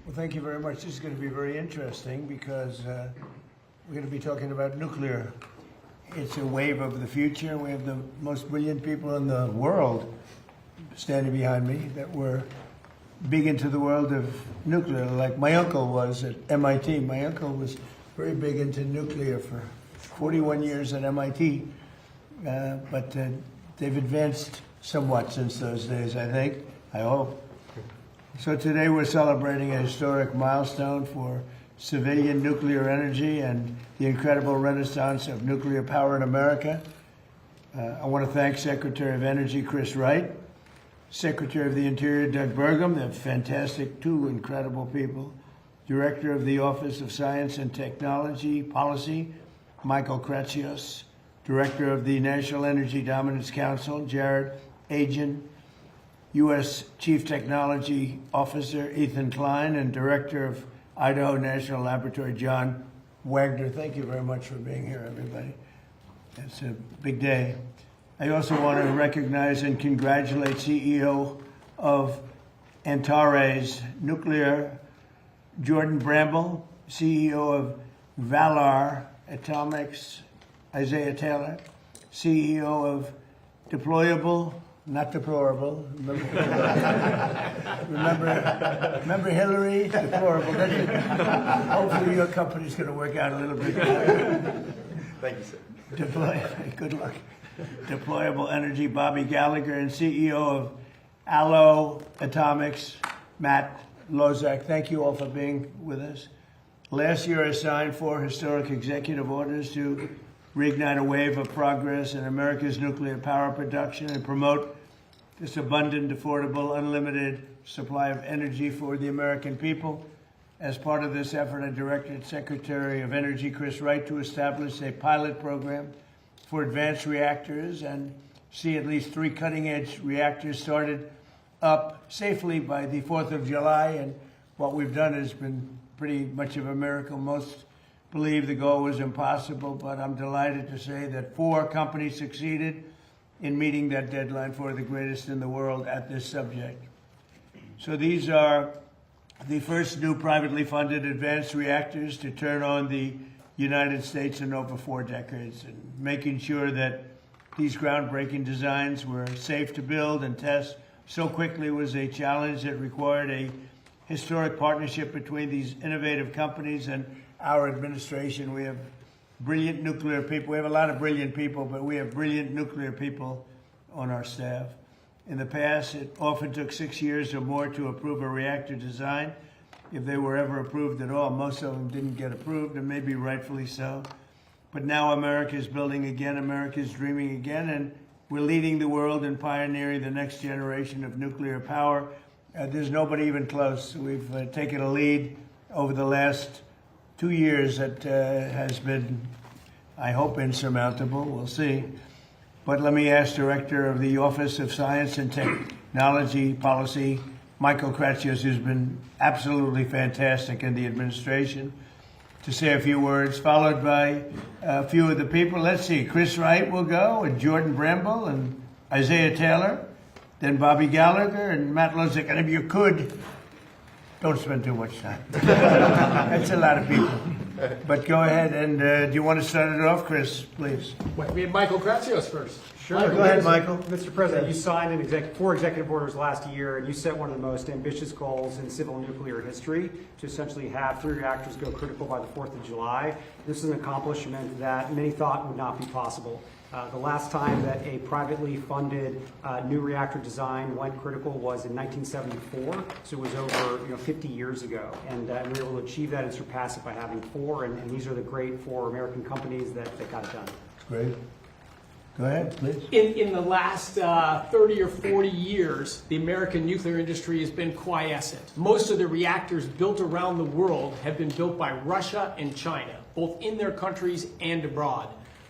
Well, thank you very much. This is going to be very interesting because we're going to be talking about nuclear. It's a wave of the future. We have the most brilliant people in the world standing behind me that were big into the world of nuclear, like my uncle was at MIT. My uncle was very big into nuclear for 41 years at MIT, but they've advanced somewhat since those days, I think, I hope. So today we're celebrating a historic milestone for civilian nuclear energy and the incredible renaissance of nuclear power in America. I want to thank Secretary of Energy Chris Wright, Secretary of the Interior Doug Burgum, they're fantastic, two incredible people, Director of the Office of Science and Technology Policy, Michael Kratsios, Director of the National Energy Dominance Council, Jared Agin, U.S. Chief Technology Officer Ethan Klein, and Director of Idaho National Laboratory, John Wagner. Thank you very much for being here, everybody. It's a big day. I also want to recognize and congratulate CEO of Antares Nuclear, Jordan Bramble, CEO of Valar Atomics, Isaiah Taylor, CEO of Deployable, not deplorable. Remember Hillary? Deplorable. Hopefully your company's going to work out a little bit better. Thank you, sir. Good luck. Deployable Energy, Bobby Gallagher, and CEO of Allo Atomics, Matt Lozak. Thank you all for being with us. Last year I signed 4 historic executive orders to reignite a wave of progress in America's nuclear power production and promote this abundant, affordable, unlimited supply of energy for the American people. As part of this effort, I directed Secretary of Energy Chris Wright to establish a pilot program for advanced reactors and see at least 3 cutting-edge reactors started up safely by the 4th of July. And what we've done has been pretty much of a miracle. Most believe the goal was impossible, but I'm delighted to say that 4 companies succeeded in meeting that deadline for the greatest in the world at this subject. So these are the first new privately funded advanced reactors to turn on the United States in over 4 decades, and making sure that these groundbreaking designs were safe to build and test so quickly was a challenge that required a historic partnership between these innovative companies and our administration. We have brilliant nuclear people. We have a lot of brilliant people, but we have brilliant nuclear people on our staff. In the past, it often took 6 years or more to approve a reactor design, if they were ever approved at all. Most of them didn't get approved, and maybe rightfully so. But now America is building again, America is dreaming again, and we're leading the world and pioneering the next generation of nuclear power. There's nobody even close. We've taken a lead over the last 2 years that has been, I hope, insurmountable. We'll see. But let me ask Director of the Office of Science and Technology Policy, Michael Kratsios, who's been absolutely fantastic in the administration, to say a few words, followed by a few of the people. Let's see, Chris Wright will go, and Jordan Bramble, and Isaiah Taylor, then Bobby Gallagher, and Matt Lozak. And if you could, don't spend too much time. That's a lot of people. But go ahead, and do you want to start it off, Chris, please? Wait, we had Michael Kratsios first. Sure. Go ahead, Michael. Mr. President, you signed 4 executive orders last year, and you set one of the most ambitious goals in civil nuclear history to essentially have 3 reactors go critical by the 4th of July. This is an accomplishment that many thought would not be possible. The last time that a privately funded new reactor design went critical was in 1974, so it was over 50 years ago. And we were able to achieve that and surpass it by having 4, and these are the great 4 American companies that got it done. Great. Go ahead, please. In the last 30 or 40 years, the American nuclear industry has been quiescent. Most of the reactors built around the world have been built by Russia and China, both in their countries and abroad.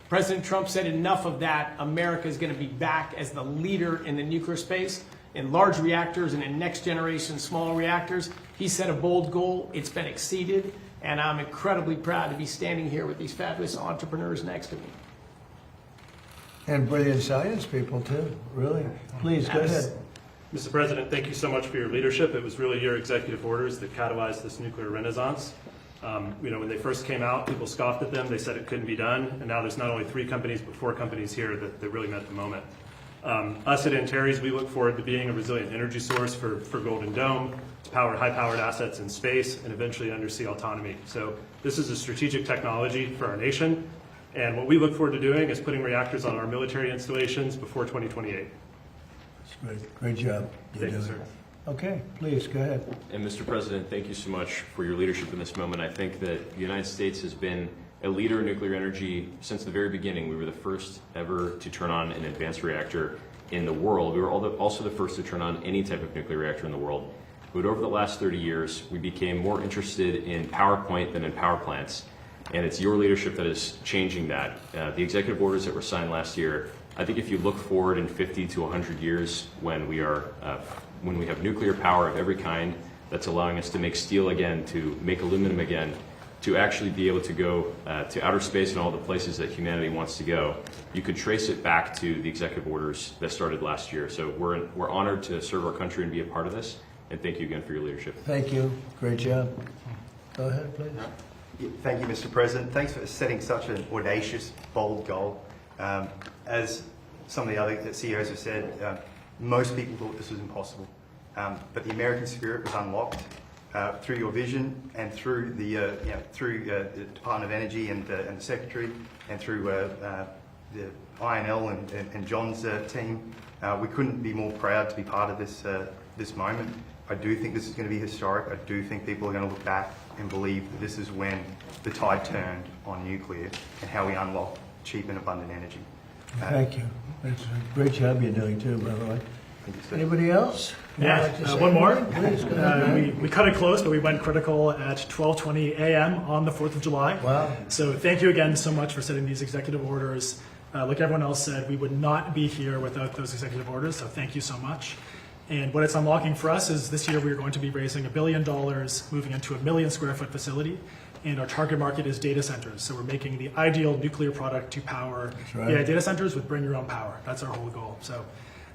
President Trump said enough of that. America is going to be back as the leader in the nuclear space, in large reactors and in next generation small reactors. He set a bold goal. It's been exceeded. And I'm incredibly proud to be standing here with these fabulous entrepreneurs next to me. And brilliant science people, too, really. Please, go ahead. Mr. President, thank you so much for your leadership. It was really your executive orders that catalyzed this nuclear renaissance. When they first came out, people scoffed at them. They said it couldn't be done. And now there's not only 3 companies, but 4 companies here that really met the moment. Us at Antares, we look forward to being a resilient energy source for Golden Dome, to power high-powered assets in space, and eventually undersea autonomy. So this is a strategic technology for our nation. And what we look forward to doing is putting reactors on our military installations before 2028. Great job. You're Thank you, doing sir. it. Okay, please, go ahead. And Mr. President, thank you so much for your leadership in this moment. I think that the United States has been a leader in nuclear energy since the very beginning. We were the first ever to turn on an advanced reactor in the world. We were also the first to turn on any type of nuclear reactor in the world. But over the last 30 years, we became more interested in PowerPoint than in power plants. And it's your leadership that is changing that. The executive orders that were signed last year, I think if you look forward in 50 to 100 years when we have nuclear power of every kind that's allowing us to make steel again, to make aluminum again, to actually be able to go to outer space and all the places that humanity wants to go, you could trace it back to the executive orders that started last year. So we're honored to serve our country and be a part of this. And thank you again for your leadership. Thank you. Great job. Go ahead, please. Thank you, Mr. President. Thanks for setting such an audacious, bold goal. As some of the other CEOs have said, most people thought this was impossible. But the American spirit was unlocked through your vision and through the Department of Energy and the Secretary and through the INL and John's team. We couldn't be more proud to be part of this moment. I do think this is going to be historic. I do think people are going to look back and believe that this is when the tide turned on nuclear and how we unlock cheap and abundant energy. Thank you. That's a great job you're doing too, by the way. Anybody else? Yeah, Would you like to say one more. anything? Please, go ahead. We cut it close, but we went critical at 12:20 a.m. on the 4th of July. Wow. So thank you again so much for setting these executive orders. Like everyone else said, we would not be here without those executive orders, so thank you so much. And what it's unlocking for us is this year we are going to be raising $1 billion, moving into a 1 million square foot facility, and our target market is data centers. So we're making the ideal nuclear product to power right. AI data centers with bring your own power. That's our whole goal. So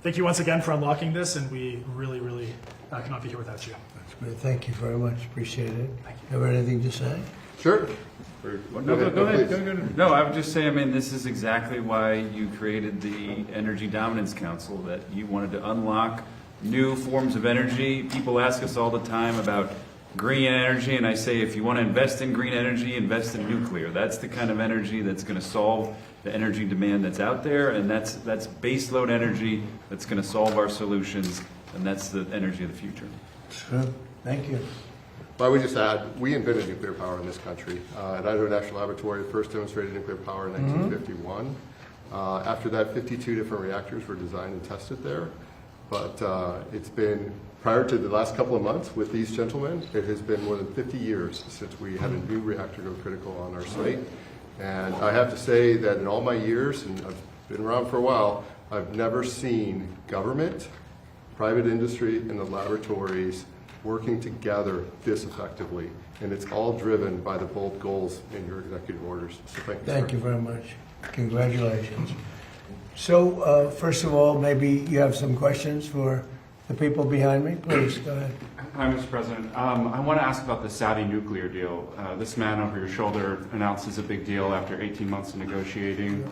thank you once again for unlocking this, and we really, really cannot be here without you. That's great. Thank you very much. Appreciate it. Have anything to say? Sure. No, go ahead. No, I would just say, I mean, this is exactly why you created the Energy Dominance Council, that you wanted to unlock new forms of energy. People ask us all the time about green energy, and I say, if you want to invest in green energy, invest in nuclear. That's the kind of energy that's going to solve the energy demand that's out there, and that's baseload energy that's going to solve our solutions, and that's the energy of the future. Sure. Thank you. Well, I would just add, we invented nuclear power in this country. At Idaho National Laboratory, first demonstrated nuclear power in 1951. After that, 52 different reactors were designed and tested there. But it's been, prior to the last couple of months with these gentlemen, it has been more than 50 years since we had a new reactor go critical on our site. And I have to say that in all my years, and I've been around for a while, I've never seen government, private industry, and the laboratories working together this effectively. And it's all driven by the bold goals in your executive orders. So Thank you very much. Congratulations. So, first of all, maybe you have some questions for the people behind me. Please, go ahead. Hi, Mr. President. I want to ask about the Saudi nuclear deal. This man over your shoulder announces a big deal after 18 months of negotiating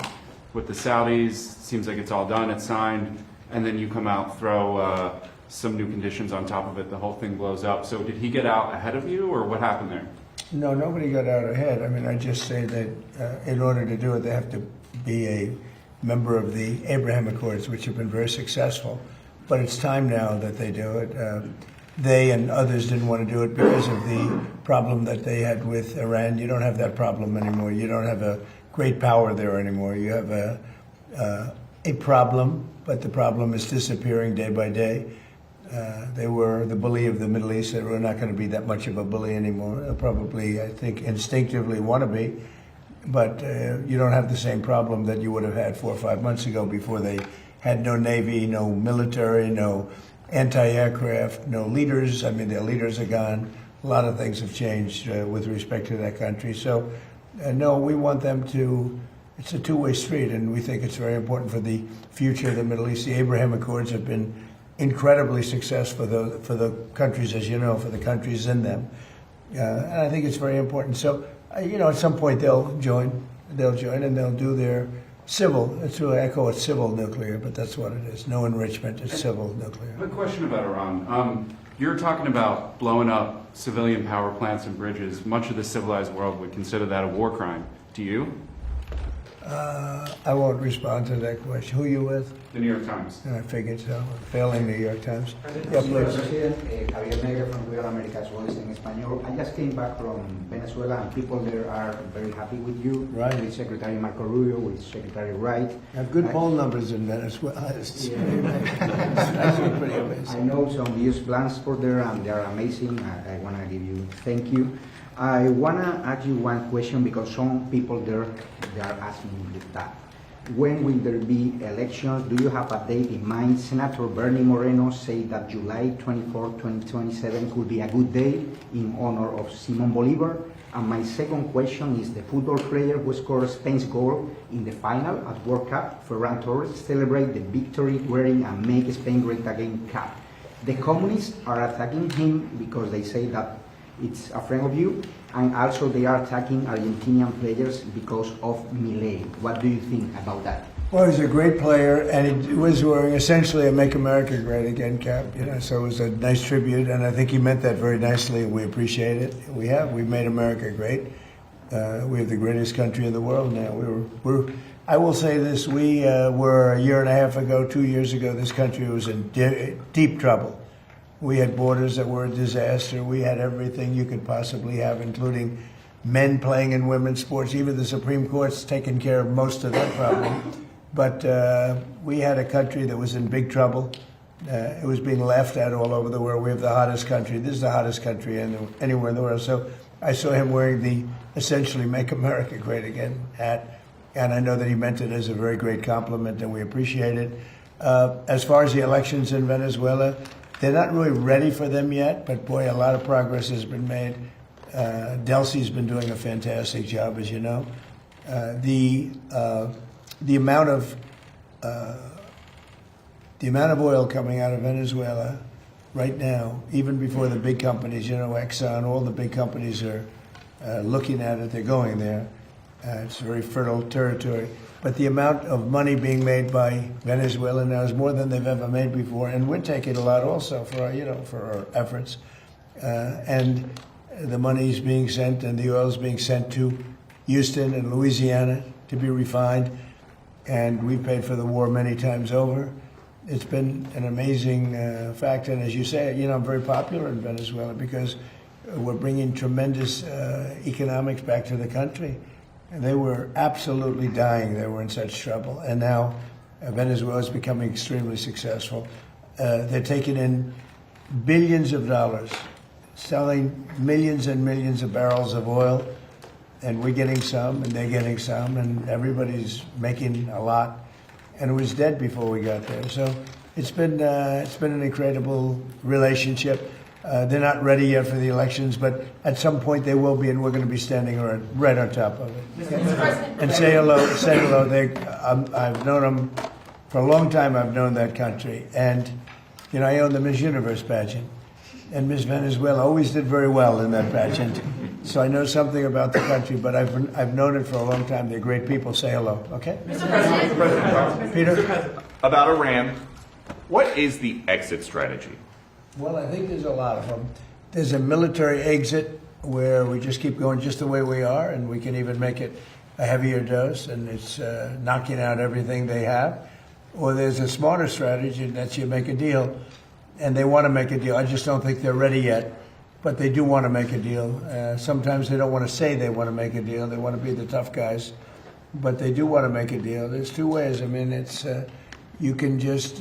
with the Saudis. Seems like it's all done, it's signed, and then you come out, throw some new conditions on top of it, the whole thing blows up. So did he get out ahead of you, or what happened there? No, nobody got out ahead. I mean, I just say that in order to do it, they have to be a member of the Abraham Accords, which have been very successful. But it's time now that they do it. They and others didn't want to do it because of the problem that they had with Iran. You don't have that problem anymore. You don't have a great power there anymore. You have a problem, but the problem is disappearing day by day. They were the bully of the Middle East. They were not going to be that much of a bully anymore. They'll probably, I think, instinctively want to be. But you don't have the same problem that you would have had 4 or 5 months ago before they had no Navy, no military, no anti-aircraft, no leaders. I mean, their leaders are gone. A lot of things have changed with respect to that country. So, no, we want them to, it's a two-way street, and we think it's very important for the future of the Middle East. The Abraham Accords have been incredibly successful for the countries, as you know, for the countries in them. And I think it's very important. So, at some point they'll join, and they'll do their civil. It's really, I call it civil nuclear, but that's what it is. No enrichment, it's civil nuclear. I have a question about Iran. You're talking about blowing up civilian power plants and bridges. Much of the civilized world would consider that a war crime. Do you? I won't respond to that question. Who are you with? The New York Times. I figured so. Failing New York Times. Yeah, Señor please. President, Javier Negra from Real America's Voice en Español. I just came back from Venezuela, and people there are very happy with you, Right. with Secretary Marco Rubio, with Secretary Wright. I have good poll numbers in Venezuela. It's actually pretty I amazing. know some huge plans for there, and they are amazing. I want to give you thank you. I want to ask you one question because some people there they are asking me that. When will there be elections? Do you have a date in mind? Senator Bernie Moreno said that July 24, 2027 could be a good day in honor of Simon Bolivar. And my second question is the football player who scored Spain's goal in the final at World Cup, Ferran Torres, celebrate the victory wearing a Make Spain Great Again cap. The communists are attacking him because they say that it's a friend of you, and also they are attacking Argentinian players because of Milei. What do you think about that? Well, he's a great player, and he was wearing essentially a "Make America Great Again" cap. So it was a nice tribute, and I think he meant that very nicely, and we appreciate it. We've made America great. We have the greatest country in the world now. I will say this: we were a year and a half ago, 2 years ago, this country was in deep trouble. We had borders that were a disaster. We had everything you could possibly have, including men playing in women's sports. Even the Supreme Court's taken care of most of that problem. But we had a country that was in big trouble. It was being laughed at all over the world. We have the hottest country. This is the hottest country anywhere in the world. So I saw him wearing the essentially "Make America Great Again" hat. And I know that he meant it as a very great compliment, and we appreciate it. As far as the elections in Venezuela, they're not really ready for them yet, but boy, a lot of progress has been made. Delcy's been doing a fantastic job, as you know. The amount of oil coming out of Venezuela right now, even before the big companies, Exxon, all the big companies are looking at it. They're going there. It's very fertile territory. But the amount of money being made by Venezuela now is more than they've ever made before, and we're taking a lot also for our efforts. And the money is being sent, and the oil is being sent to Houston and Louisiana to be refined. And we've paid for the war many times over. It's been an amazing fact, and as you say, I'm very popular in Venezuela because we're bringing tremendous economics back to the country. And they were absolutely dying. They were in such trouble. And now Venezuela is becoming extremely successful. They're taking in billions of dollars, selling millions and millions of barrels of oil. And we're getting some, and they're getting some, and everybody's making a lot. And it was dead before we got there. So it's been an incredible relationship. They're not ready yet for the elections, but at some point they will be, and we're going to be standing right on top of it. And say hello. I've known them for a long time. I've known that country, and I own the Miss Universe pageant, and Miss Venezuela always did very well in that pageant. So I know something about the country, but I've known it for a long time. They're great people. Say hello, okay? Mr. President. Peter? About Iran, what is the exit strategy? Well, I think there's a lot of them. There's a military exit where we just keep going just the way we are, and we can even make it a heavier dose, and it's knocking out everything they have. Or there's a smarter strategy, and that's you make a deal, and they want to make a deal. I just don't think they're ready yet, but they do want to make a deal. Sometimes they don't want to say they want to make a deal. They want to be the tough guys, but they do want to make a deal. There's two ways. I mean, it's you can just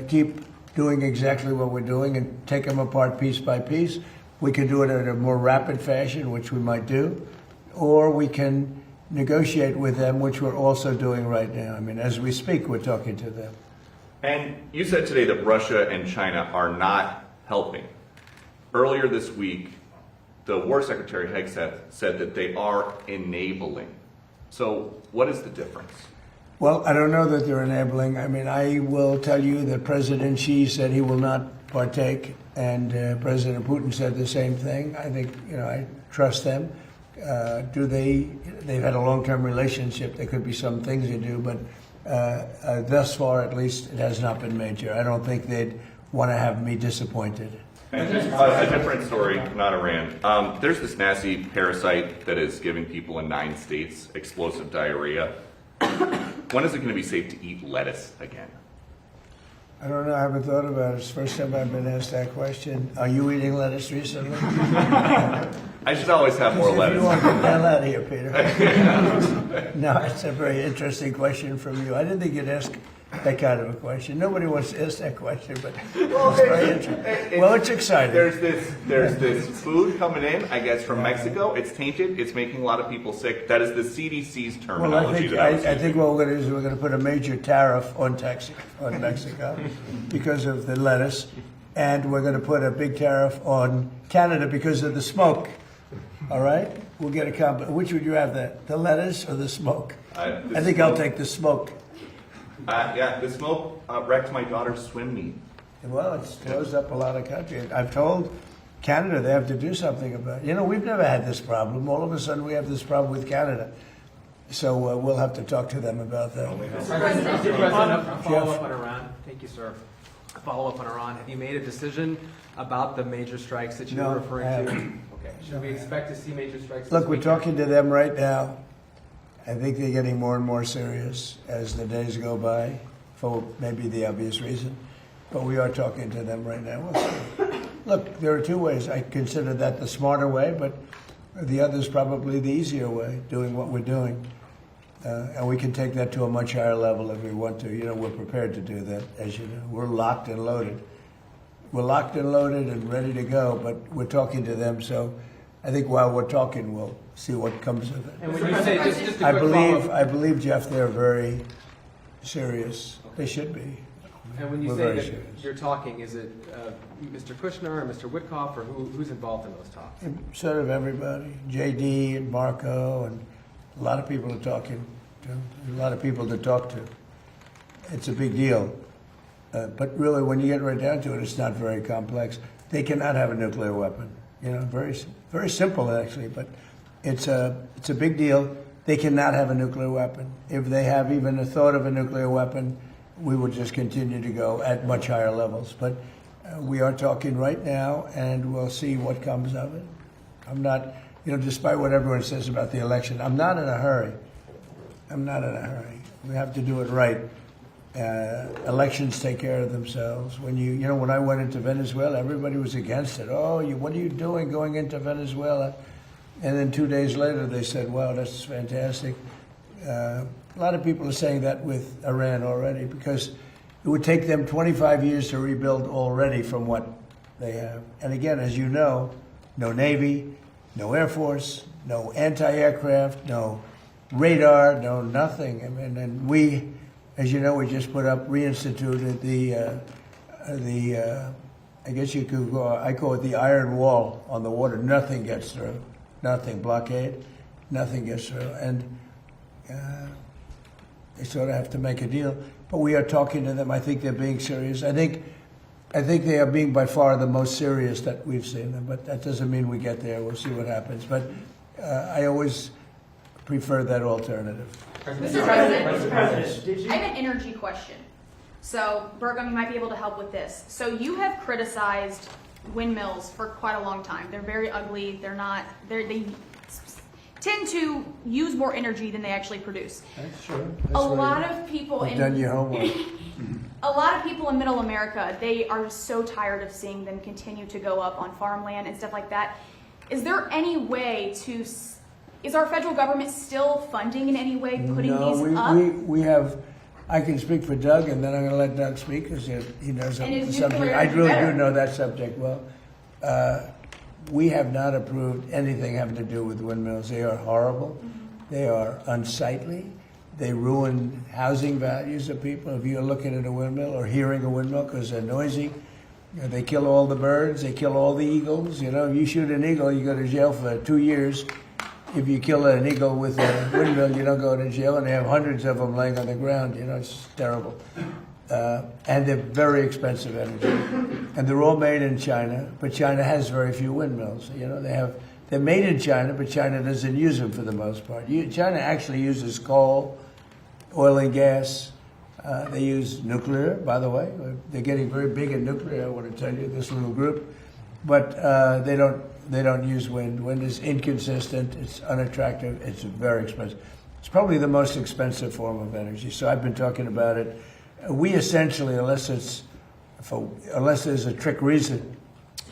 keep doing exactly what we're doing and take them apart piece by piece. We can do it in a more rapid fashion, which we might do, or we can negotiate with them, which we're also doing right now. I mean, as we speak, we're talking to them. And you said today that Russia and China are not helping. Earlier this week, the War Secretary Hegseth said that they are enabling. So what is the difference? Well, I don't know that they're enabling. I mean, I will tell you that President Xi said he will not partake, and President Putin said the same thing. I think, I trust them. They've had a long-term relationship. There could be some things they do, but thus far, at least, it has not been major. I don't think they'd want to have me disappointed. And a different story, not Iran. There's this nasty parasite that is giving people in 9 states explosive diarrhea. When is it going to be safe to eat lettuce again? I don't know. I haven't thought about it. It's the first time I've been asked that question. Are you eating lettuce recently? I should always have more lettuce. You want to get the hell out of here, Peter. No, it's a very interesting question from you. I didn't think you'd ask that kind of a question. Nobody wants to ask that question, but it's very interesting. Well, it's exciting. There's this food coming in, I guess, from Mexico. It's tainted. It's making a lot of people sick. That is the CDC's terminology. Well, I think what we're going to do is we're going to put a major tariff on Mexico because of the lettuce, and we're going to put a big tariff on Canada because of the smoke. All right? We'll get a combo. Which would you have, the lettuce or the smoke? I think I'll take the smoke. Yeah, the smoke wrecked my daughter's swim meet. Well, it's closed up a lot of countries. I've told Canada they have to do something about it. We've never had this problem. All of a sudden, we have this problem with Canada. So we'll have to talk to them about that. Mr. President, a follow-up on Iran. Thank you, sir. A follow-up on Iran. Have you made a decision about the major strikes that you were referring to? Okay. Should we expect to see major strikes? Look, we're talking to them right now. I think they're getting more and more serious as the days go by, for maybe the obvious reason. But we are talking to them right now. We'll see. Look, there are 2 ways. I consider that the smarter way, but the other is probably the easier way, doing what we're doing. And we can take that to a much higher level if we want to. We're prepared to do that, as you know. We're locked and loaded. We're locked and loaded and ready to go, but we're talking to them. So I think while we're talking, we'll see what comes of it. And when you say, just a quick follow-up. I believe, Jeff, they're very serious. They should be. And when you say that you're talking, is it Mr. Kushner or Mr. Witkoff, or who's involved in those talks? Sort of everybody. JD and Marco and a lot of people are talking to. A lot of people to talk to. It's a big deal. But really, when you get right down to it, it's not very complex. They cannot have a nuclear weapon. Very, very simple actually, but it's a big deal. They cannot have a nuclear weapon. If they have even a thought of a nuclear weapon, we will just continue to go at much higher levels. But we are talking right now, and we'll see what comes of it. I'm not, despite what everyone says about the election, I'm not in a hurry. We have to do it right. Elections take care of themselves. When when I went into Venezuela, everybody was against it. Oh, what are you doing going into Venezuela? And then 2 days later, they said, wow, that's fantastic. A lot of people are saying that with Iran already, because it would take them 25 years to rebuild already from what they have. And again, as you know, no Navy, no Air Force, no anti-aircraft, no radar, no nothing. And we, as you know, we just reinstituted I guess you could go, I call it the iron wall on the water. Nothing gets through. Nothing. Blockade. Nothing gets through. And they sort of have to make a deal. But we are talking to them. I think they're being serious. I think they are being by far the most serious that we've seen them. But that doesn't mean we get there. We'll see what happens. But I always prefer that alternative. Mr. President, I have an energy question. So, Burgum, you might be able to help with this. So you have criticized windmills for quite a long time. They're very ugly. They tend to use more energy than they actually produce. That's true. A lot of people in done your homework. A lot of people in Middle America, they are so tired of seeing them continue to go up on farmland and stuff like that. Is there any way to? Is our federal government still funding in any way putting these up? We have. I can speak for Doug, and then I'm going to let Doug speak because he knows the subject. I really do know that subject well. We have not approved anything having to do with windmills. They are horrible. Mm-hmm. They are unsightly. They ruin housing values of people. If you're looking at a windmill or hearing a windmill because they're noisy, they kill all the birds. They kill all the eagles. If you shoot an eagle, you go to jail for 2 years. if you kill an eagle with a windmill, you don't go to jail, and they have hundreds of them laying on the ground. You know, it's terrible. And they're very expensive energy. And they're all made in China, but China has very few windmills. You know, they're made in China, but China doesn't use them for the most part. China actually uses coal, oil and gas. They use nuclear, by the way. They're getting very big in nuclear, I want to tell you, this little group. But they don't use wind. Wind is inconsistent, it's unattractive, it's very expensive. It's probably the most expensive form of energy, so I've been talking about it. We essentially, unless there's a trick reason,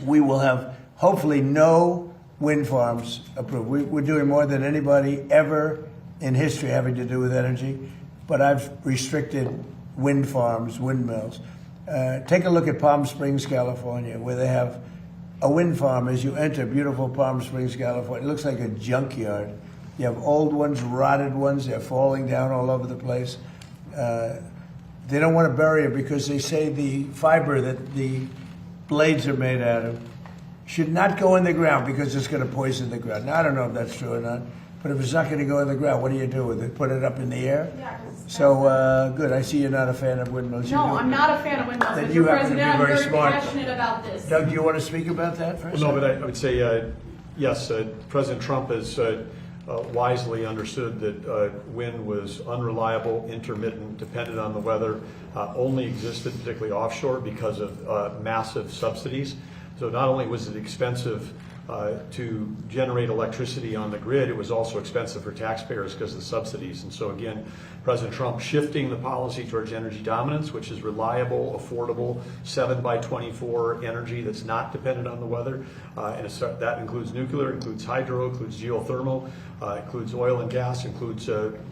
we will have hopefully no wind farms approved. We're doing more than anybody ever in history having to do with energy, but I've restricted wind farms, windmills. Take a look at Palm Springs, California, where they have a wind farm. As you enter beautiful Palm Springs, California, it looks like a junkyard. You have old ones, rotted ones, they're falling down all over the place. They don't want to bury it because they say the fiber that the blades are made out of should not go in the ground because it's going to poison the ground. Now, I don't know if that's true or not, but if it's not going to go in the ground, what do you do with it? Put it up in the air? Yeah. So, good. I see you're not a fan of windmills. No, I'm not a fan of windmills. Then Mr. you happen to be President, I'm very very smart. passionate about this. Doug, do you want to speak about that for a No, second? but I would say, yes, President Trump has wisely understood that wind was unreliable, intermittent, depended on the weather, only existed particularly offshore because of massive subsidies. So not only was it expensive to generate electricity on the grid, it was also expensive for taxpayers because of the subsidies. And so again, President Trump shifting the policy towards energy dominance, which is reliable, affordable, 7x24 energy that's not dependent on the weather. And that includes nuclear, includes hydro, includes geothermal, includes oil and gas, includes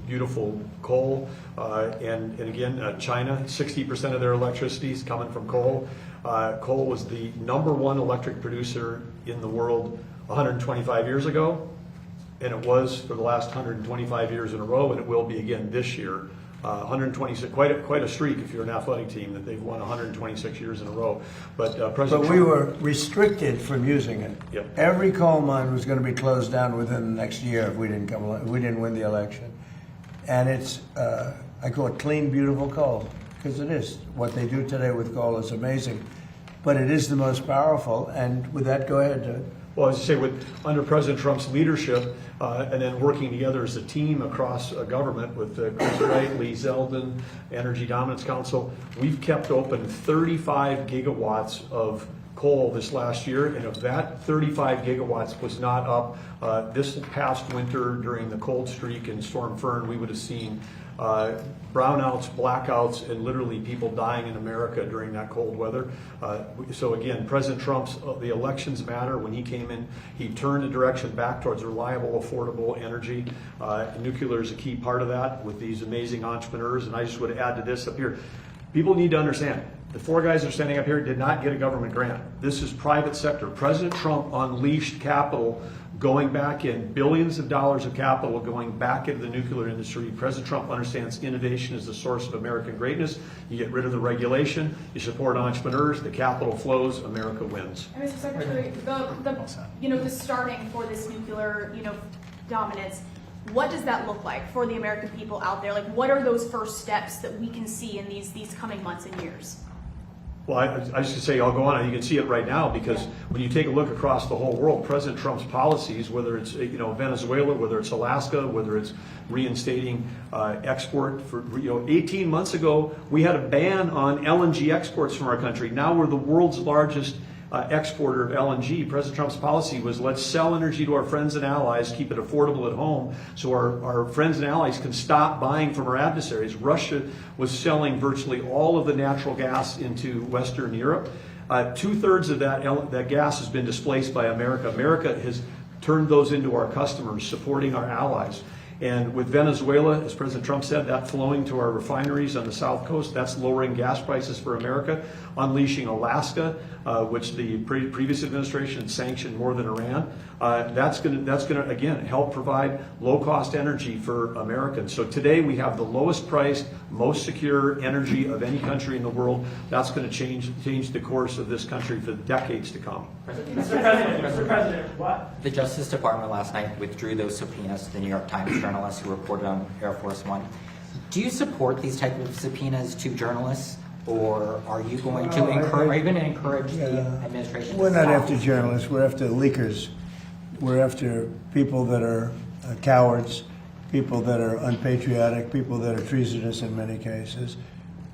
beautiful coal. And again, China, 60% of their electricity is coming from coal. Coal was the #1 electric producer in the world 125 years ago, and it was for the last 125 years in a row, and it will be again this year. 126, quite a streak if you're an athletic team that they've won 126 years in a row. But President But we Trump, were restricted from using it. Yep. Every coal mine was going to be closed down within the next year if we didn't win the election. And it's I call it clean, beautiful coal because it is. What they do today with coal is amazing, but it is the most powerful. And with that, go ahead, Doug. well, as I say, under President Trump's leadership, and then working together as a team across government with Chris Wright, Lee Zeldin, Energy Dominance Council, we've kept open 35 gigawatts of coal this last year, and if that 35 gigawatts was not up this past winter during the cold streak and Storm Fern, we would have seen brownouts, blackouts, and literally people dying in America during that cold weather. So again, President Trump's, the elections matter. When he came in, he turned the direction back towards reliable, affordable energy. Nuclear is a key part of that with these amazing entrepreneurs. And I just would add to this up here. People need to understand, the four guys that are standing up here did not get a government grant. This is private sector. President Trump unleashed capital going back in, billions of dollars of capital going back into the nuclear industry. President Trump understands innovation is the source of American greatness. You get rid of the regulation, you support entrepreneurs, the capital flows, America wins. And Mr. Secretary, the starting for this nuclear, dominance, what does that look like for the American people out there? Like, what are those first steps that we can see in these coming months and years? Well, I was to say, I'll go on, and you can see it right now, because when you take a look across the whole world, President Trump's policies, whether it's Venezuela, whether it's Alaska, whether it's reinstating export for 18 months ago, we had a ban on LNG exports from our country. Now we're the world's largest exporter of LNG. President Trump's policy was, let's sell energy to our friends and allies, keep it affordable at home, so our friends and allies can stop buying from our adversaries. Russia was selling virtually all of the natural gas into Western Europe. 2/3 of that gas has been displaced by America. America has turned those into our customers, supporting our allies. And with Venezuela, as President Trump said, that flowing to our refineries on the South Coast, that's lowering gas prices for America. Unleashing Alaska, which the previous administration sanctioned more than Iran, that's going to again help provide low-cost energy for Americans. So today we have the lowest priced, most secure energy of any country in the world. That's going to change the course of this country for decades to come. Mr. President, what? The Justice Department last night withdrew those subpoenas to the New York Times journalists who reported on Air Force One. Do you support these type of subpoenas to journalists, or are you going to encourage the administration? We're to not stop? after journalists. We're after leakers. We're after people that are cowards, people that are unpatriotic, people that are treasonous in many cases.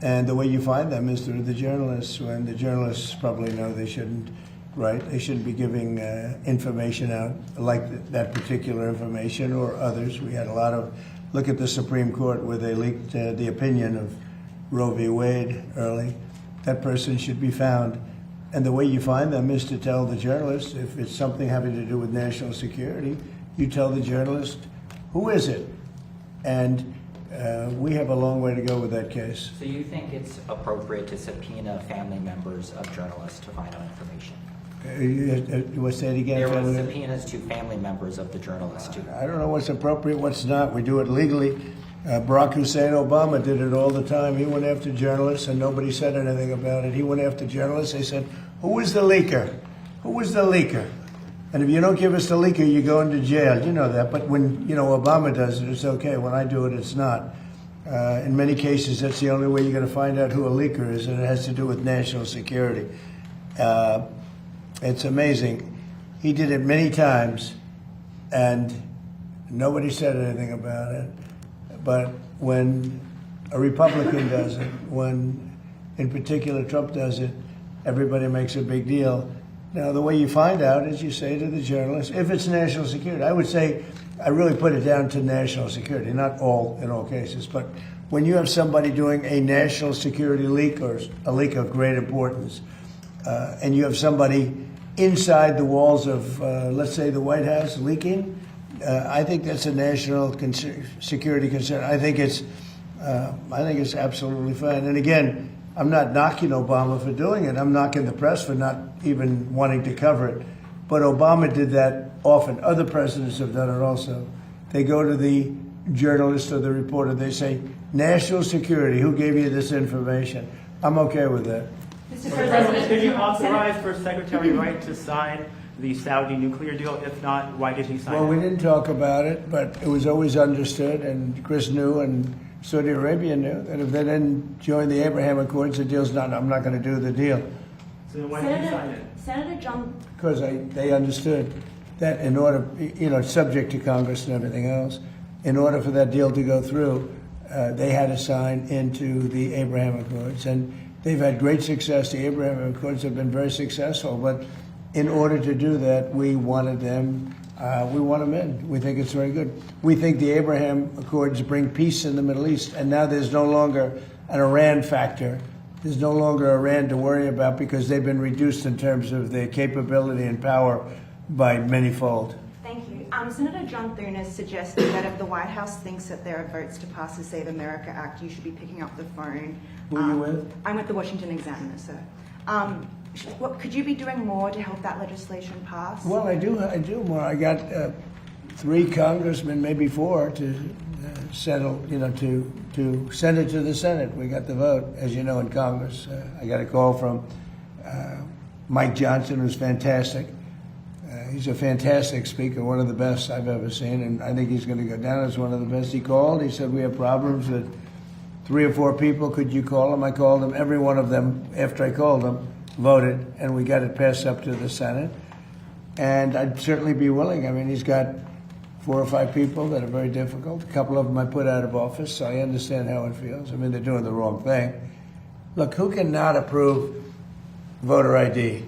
And the way you find them is through the journalists. When the journalists probably know they shouldn't write, they shouldn't be giving information out like that particular information or others. We had a lot of look at the Supreme Court where they leaked the opinion of Roe v. Wade early. That person should be found. And the way you find them is to tell the journalist, if it's something having to do with national security, you tell the journalist, who is it? And we have a long way to go with that case. So you think it's appropriate to subpoena family members of journalists to find out information? You want to say it again? There were Family? subpoenas to family members of the journalists too. I don't know what's appropriate, what's not. We do it legally. Barack Hussein Obama did it all the time. He went after journalists and nobody said anything about it. He went after journalists. They said, who was the leaker? Who was the leaker? And if you don't give us the leaker, you go into jail. You know that. But when, Obama does it, it's okay. When I do it, it's not. In many cases, that's the only way you're going to find out who a leaker is, and it has to do with national security. It's amazing. He did it many times, and nobody said anything about it. But when a Republican does it, when, in particular, Trump does it, everybody makes a big deal. Now, the way you find out is you say to the journalist, if it's national security, I would say, I really put it down to national security, not in all cases, but when you have somebody doing a national security leak or a leak of great importance, and you have somebody inside the walls of, let's say, the White House leaking, I think that's a national security concern. I think it's absolutely fine. And again, I'm not knocking Obama for doing it. I'm knocking the press for not even wanting to cover it. But Obama did that often. Other presidents have done it also. They go to the journalist or the reporter. They say, national security, who gave you this information? I'm okay with that. Mr. President, did you authorize First Secretary Wright to sign the Saudi nuclear deal? If not, why did he sign it? Well, we didn't talk about it, but it was always understood, and Chris knew, and Saudi Arabia knew, that if they didn't join the Abraham Accords, the deal's not, I'm not going to do the deal. So then why did he sign it? Senator John. Because they understood that in order, subject to Congress and everything else, in order for that deal to go through, they had to sign into the Abraham Accords. And they've had great success. The Abraham Accords have been very successful. But in order to do that, we wanted them, we want them in. We think it's very good. We think the Abraham Accords bring peace in the Middle East. And now there's no longer an Iran factor. There's no longer Iran to worry about because they've been reduced in terms of their capability and power by manyfold. Thank you. Senator John Thune has suggested that if the White House thinks that there are votes to pass the Save America Act, you should be picking up the phone. Who are you with? I'm with the Washington Examiner, sir. Could you be doing more to help that legislation pass? Well, I do more. I got 3 congressmen, maybe 4, to settle, to send it to the Senate. We got the vote, as you know, in Congress. I got a call from Mike Johnson, who's fantastic. He's a fantastic speaker, one of the best I've ever seen, and I think he's going to go down as one of the best. He called. He said, we have problems with 3 or 4 people. Could you call them? I called them. Every one of them, after I called them, voted, and we got it passed up to the Senate. And I'd certainly be willing. I mean, he's got 4 or 5 people that are very difficult. A couple of them I put out of office, so I understand how it feels. I mean, they're doing the wrong thing. Look, who cannot approve voter ID?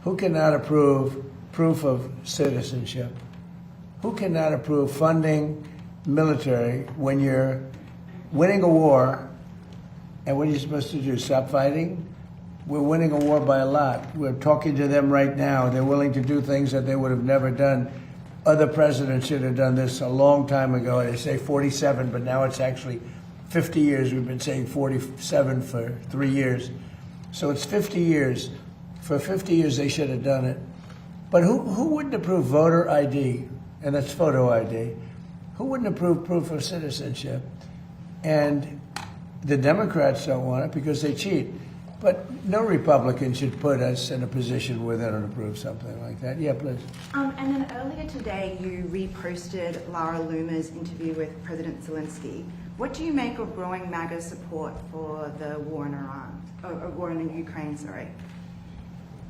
Who cannot approve proof of citizenship? Who cannot approve funding military when you're winning a war? And what are you supposed to do, stop fighting? We're winning a war by a lot. We're talking to them right now. They're willing to do things that they would have never done. Other presidents should have done this a long time ago. They say 47, but now it's actually 50 years. We've been saying 47 for 3 years. So it's 50 years. For 50 years, they should have done it. But who wouldn't approve voter ID? And that's photo ID. Who wouldn't approve proof of citizenship? And the Democrats don't want it because they cheat. But no Republican should put us in a position where they don't approve something like that. Yeah, please. And then earlier today, you reposted Lara Loomer's interview with President Zelensky. What do you make of growing MAGA support for the war in Iran, or war in Ukraine? Sorry.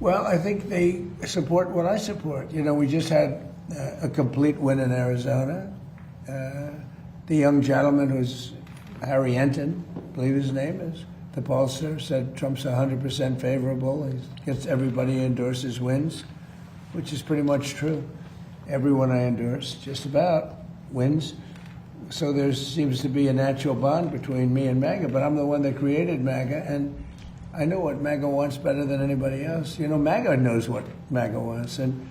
Well, I think they support what I support. You know, we just had a complete win in Arizona. The young gentleman who's Harry Enton, I believe his name is, the pollster, said Trump's 100% favorable. He gets everybody endorses wins, which is pretty much true. Everyone I endorse, just about, wins. So there seems to be a natural bond between me and MAGA, but I'm the one that created MAGA, and I know what MAGA wants better than anybody else. You know, MAGA knows what MAGA wants, and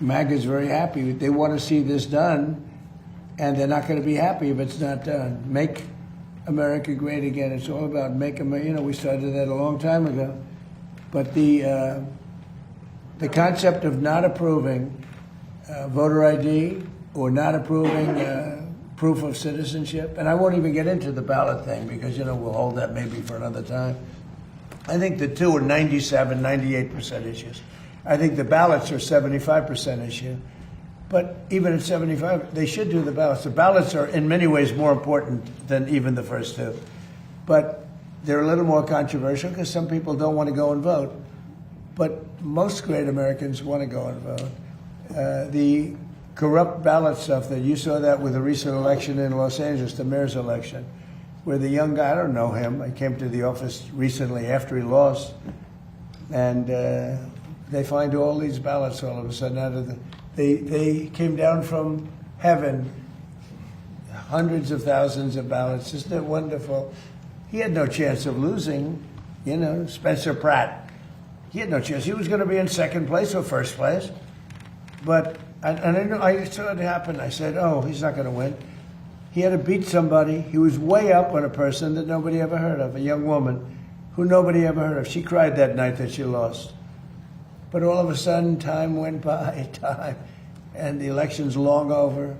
MAGA is very happy. They want to see this done, and they're not going to be happy if it's not done. Make America great again. It's all about make America. You know, we started that a long time ago. But the concept of not approving voter ID or not approving proof of citizenship, and I won't even get into the ballot thing because, you know, we'll hold that maybe for another time. I think the two are 97, 98% issues. I think the ballots are 75% issue. But even at 75, they should do the ballots. The ballots are in many ways more important than even the first two. But they're a little more controversial because some people don't want to go and vote. But most great Americans want to go and vote. The corrupt ballot stuff that you saw that with the recent election in Los Angeles, the mayor's election, where the young guy, I don't know him, I came to the office recently after he lost, and they find all these ballots all of a sudden out of the... They came down from heaven, hundreds of thousands of ballots. Isn't it wonderful? He had no chance of losing, you know, Spencer Pratt. He had no chance. He was going to be in second place or first place. But, I saw it happen. I said, oh, he's not going to win. He had to beat somebody. He was way up on a person that nobody ever heard of, a young woman who nobody ever heard of. She cried that night that she lost. But all of a sudden, time went by, and the election's long over.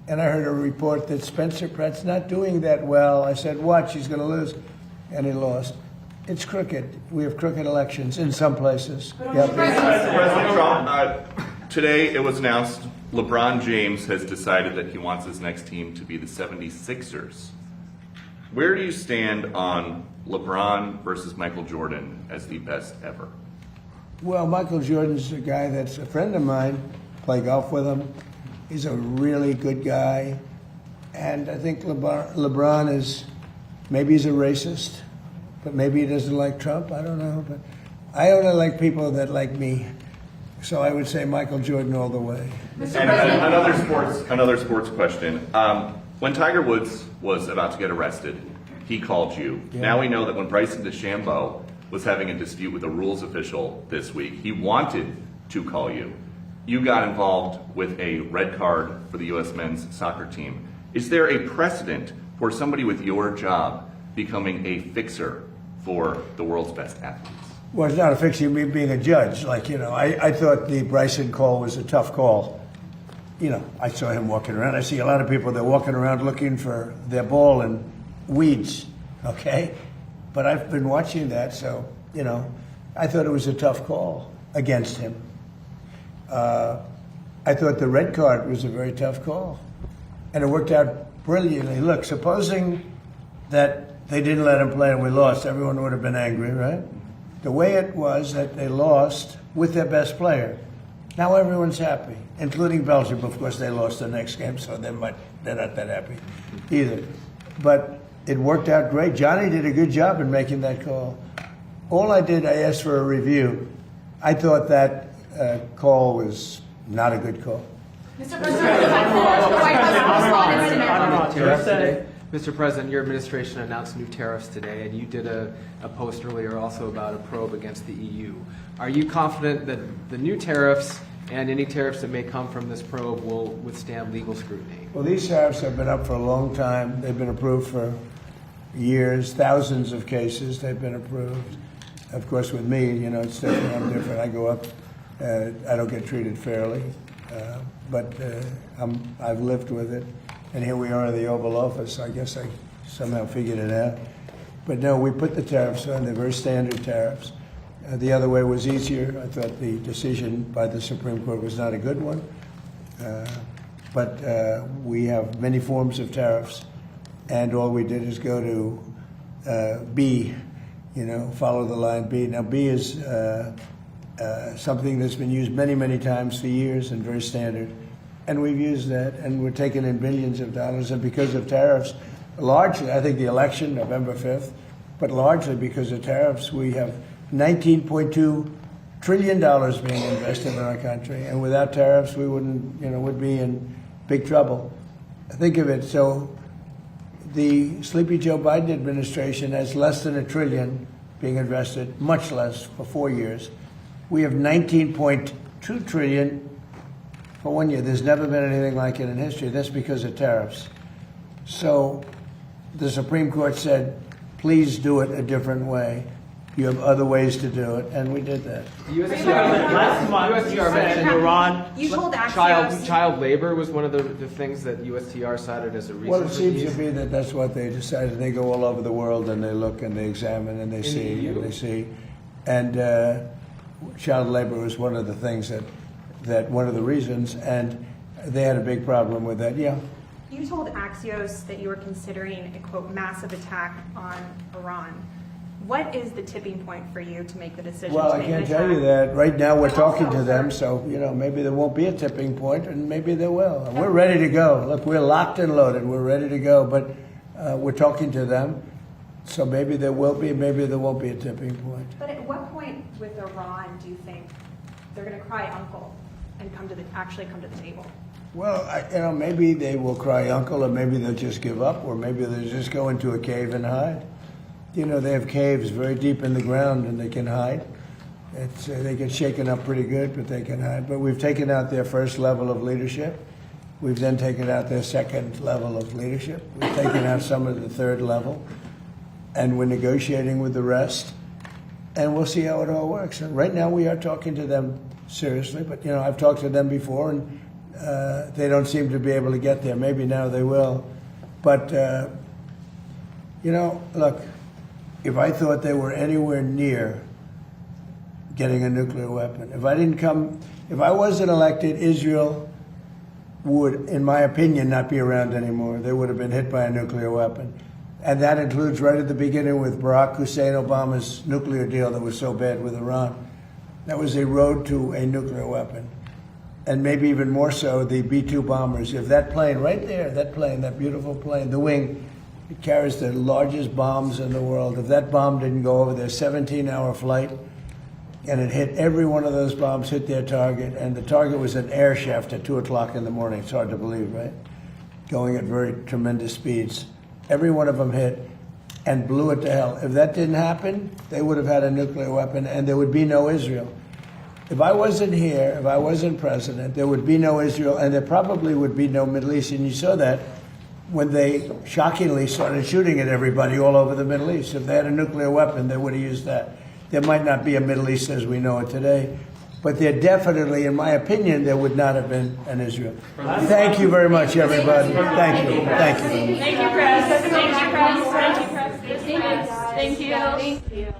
And I heard a report that Spencer Pratt's not doing that well. I said, watch, he's going to lose. And he lost. It's crooked. We have crooked elections in some places. Yeah, President Trump, today it was announced LeBron James has decided that he wants his next team to be the 76ers. Where do you stand on LeBron versus Michael Jordan as the best ever? Well, Michael Jordan's a guy that's a friend of mine. Play golf with him. He's a really good guy. And I think LeBron is, maybe he's a racist, but maybe he doesn't like Trump. I don't know. But I only like people that like me. So I would say Michael Jordan all the way. And another sports question. When Tiger Woods was about to get arrested, he called you. Yeah. Now we know that when Bryson DeChambeau was having a dispute with a rules official this week, he wanted to call you. You got involved with a red card for the U.S. men's soccer team. Is there a precedent for somebody with your job becoming a fixer for the world's best athletes? Well, it's not a fixing me being a judge. Like, you know, I thought the Bryson call was a tough call. You know, I saw him walking around. I see a lot of people, they're walking around looking for their ball in weeds, okay? But I've been watching that, so, you know, I thought it was a tough call against him. I thought the red card was a very tough call. And it worked out brilliantly. Look, supposing that they didn't let him play and we lost, everyone would have been angry, right? The way it was that they lost with their best player. Now everyone's happy, including Belgium. Of course, they lost the next game, so they're not that happy either. But it worked out great. Johnny did a good job in making that call. All I did, I asked for a review. I thought that call was not a good call. Mr. President, the White House tariffs today. Mr. President, your administration announced new tariffs today, and you did a post earlier also about a probe against the EU. Are you confident that the new tariffs and any tariffs that may come from this probe will withstand legal scrutiny? Well, these tariffs have been up for a long time. They've been approved for years, thousands of cases they've been approved. Of course, with me, you know, it's different. I'm different. I go up. I don't get treated fairly, but I've lived with it. And here we are in the Oval Office. I guess I somehow figured it out. But no, we put the tariffs on, they're very standard tariffs. The other way was easier. I thought the decision by the Supreme Court was not a good one. But we have many forms of tariffs, and all we did is go to B, follow the line B. Now, B is something that's been used many, many times for years and very standard. And we've used that, and we're taking in billions of dollars. And because of tariffs, largely, I think the election, November 5th, but largely because of tariffs, we have $19.2 trillion being invested in our country. And without tariffs, we wouldn't, would be in big trouble. Think of it. So the Sleepy Joe Biden administration has less than $1 trillion being invested, much less for 4 years. We have $19.2 trillion for 1 year. There's never been anything like it in history. That's because of tariffs. So the Supreme Court said, please do it a different way. You have other ways to do it, and we did that. Last month, you said Iran. You told Axios. Child labor was one of the things that USTR cited as a reason. Well, it for seems these. to be that that's what they decided. They go all over the world and they look and they examine and they see and they see. And child labor was one of the things that one of the reasons, and they had a big problem with that. Yeah. You told Axios that you were considering a, quote, massive attack on Iran. What is the tipping point for you to make the decision Well, to I make can't an tell you attack? that. Right now, we're But talking also, to them, sir- so, maybe there won't be a tipping point, and maybe there will. And we're ready to go. Look, we're locked and loaded. We're ready to go, but we're talking to them, so maybe there will be, maybe there won't be a tipping point. But at what point with Iran do you think they're going to cry uncle and actually come to the table? Well, maybe they will cry uncle, or maybe they'll just give up, or maybe they'll just go into a cave and hide. They have caves very deep in the ground, and they can hide. They get shaken up pretty good, but they can hide. But we've taken out their first level of leadership. We've then taken out their second level of leadership. We've taken out some of the third level, and we're negotiating with the rest. And we'll see how it all works. And right now, we are talking to them seriously. But I've talked to them before, and they don't seem to be able to get there. Maybe now they will. But look. If I thought they were anywhere near getting a nuclear weapon, if I wasn't elected, Israel would, in my opinion, not be around anymore. They would have been hit by a nuclear weapon. And that includes right at the beginning with Barack Hussein Obama's nuclear deal that was so bad with Iran. That was a road to a nuclear weapon. And maybe even more so, the B-2 bombers. If that plane right there, that beautiful plane, the wing, it carries the largest bombs in the world. If that bomb didn't go over their 17-hour flight, and it hit every one of those bombs, hit their target, and the target was an air shaft at 2 o'clock in the morning. It's hard to believe, right? Going at very tremendous speeds. Every one of them hit and blew it to hell. If that didn't happen, they would have had a nuclear weapon, and there would be no Israel. If I wasn't here, if I wasn't president, there would be no Israel, and there probably would be no Middle East. And you saw that when they shockingly started shooting at everybody all over the Middle East. If they had a nuclear weapon, they would have used that. There might not be a Middle East as we know it today, but there definitely, in my opinion, there would not have been an Israel. Thank you very much, everybody. Thank you. Thank you. Thank you, Chris. Thank you, Chris. Thank you, Chris. Thank you. Thank you.